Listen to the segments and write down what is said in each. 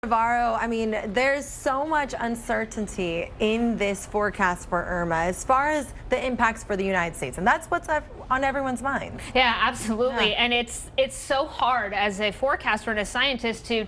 Navarro, I mean, there's so much uncertainty in this forecast for Irma as far as the impacts for the United States, and that's what's on everyone's mind. Yeah, absolutely. Yeah. And it's so hard as a forecaster and a scientist to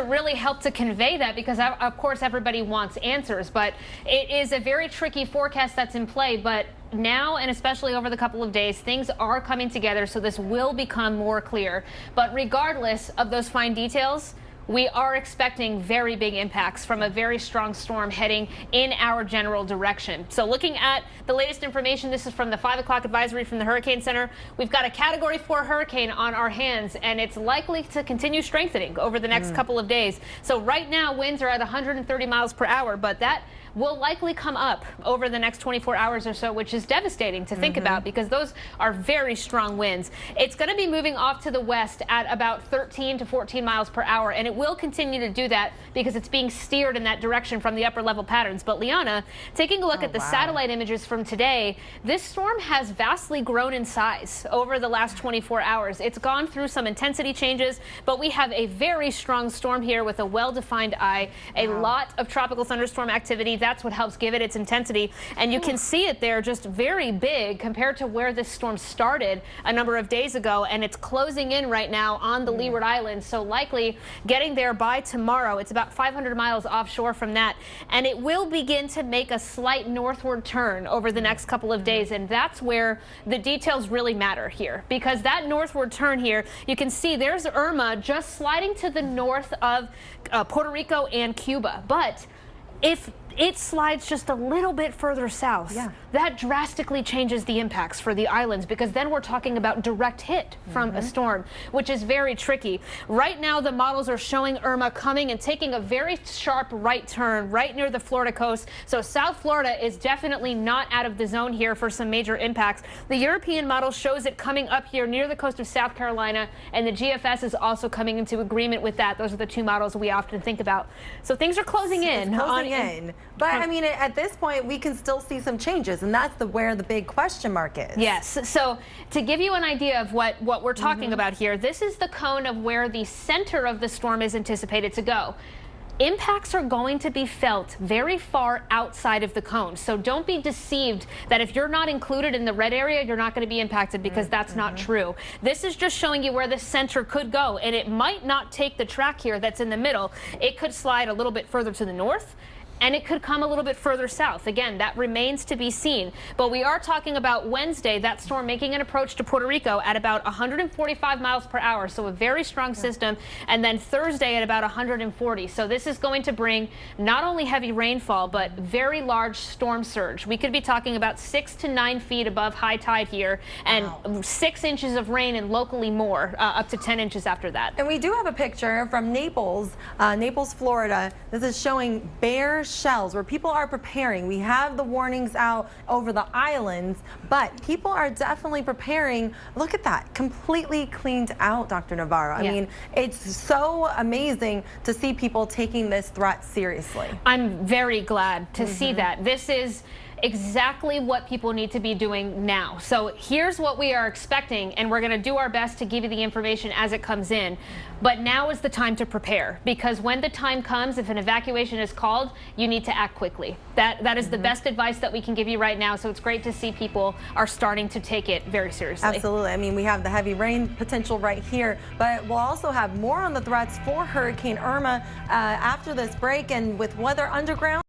really help to convey that, because of course everybody wants answers, but it is a very tricky forecast that's in play. But now, and especially over the couple of days, things are coming together, so this will become more clear. But regardless of those fine details, we are expecting very big impacts from a very strong storm heading in our general direction. So looking at the latest information, this is from the 5 o'clock advisory from the Hurricane Center. We've got a Category 4 hurricane on our hands, and it's likely to continue strengthening over the next couple of days. So right now, winds are at 130 miles per hour, but that will likely come up over the next 24 hours or so, which is devastating to think about, because those are very strong winds. It's going to be moving off to the west at about 13 to 14 miles per hour, and it will continue to do that because it's being steered in that direction from the upper level patterns. But Liana, taking a look at the satellite images from today, this storm has vastly grown in size over the last 24 hours. It's gone through some intensity changes, but we have a very strong storm here with a well-defined eye, a lot of tropical thunderstorm activity. That's what helps give it its intensity, and you can see it there, just very big compared to where this storm started a number of days ago, and it's closing in right now on the Leeward Islands, so likely getting there by tomorrow. It's about 500 miles offshore from that, and it will begin to make a slight northward turn over the next couple of days, and that's where the details really matter here, because that northward turn here, you can see there's Irma just sliding to the north of Puerto Rico and Cuba. But if it slides just a little bit further south, that drastically changes the impacts for the islands, because then we're talking about direct hit from a storm, which is very tricky. Right now, the models are showing Irma coming and taking a very sharp right turn right near the Florida coast. So South Florida is definitely not out of the zone here for some major impacts. The European model shows it coming up here near the coast of South Carolina, and the GFS is also coming into agreement with that. Those are the two models we often think about. So things are closing in. But I mean, at this point, we can still see some changes, and that's where the big question mark is. Yes. So to give you an idea of what we're talking about here, this is the cone of where the center of the storm is anticipated to go. Impacts are going to be felt very far outside of the cone. So don't be deceived that if you're not included in the red area, you're not going to be impacted, because that's not true. This is just showing you where the center could go, and it might not take the track here that's in the middle. It could slide a little bit further to the north, and it could come a little bit further south. Again, that remains to be seen. But we are talking about Wednesday, that storm making an approach to Puerto Rico at about 145 miles per hour, so a very strong system, and then Thursday at about 140. So this is going to bring not only heavy rainfall, but very large storm surge. We could be talking about 6 to 9 feet above high tide here, and 6 inches of rain, and locally more, up to 10 inches after that. And we do have a picture from Naples, Florida. This is showing bare shells where people are preparing. We have the warnings out over the islands, but people are definitely preparing. Look at that, completely cleaned out, Dr. Navarro. I mean, it's so amazing to see people taking this threat seriously. I'm very glad to see that. This is exactly what people need to be doing now. So here's what we are expecting, and we're going to do our best to give you the information as it comes in. But now is the time to prepare, because when the time comes, if an evacuation is called, you need to act quickly. That is the best advice that we can give you right now. So it's great to see people are starting to take it very seriously. Absolutely. I mean, we have the heavy rain potential right here, but we'll also have more on the threats for Hurricane Irma after this break, and with Weather Underground.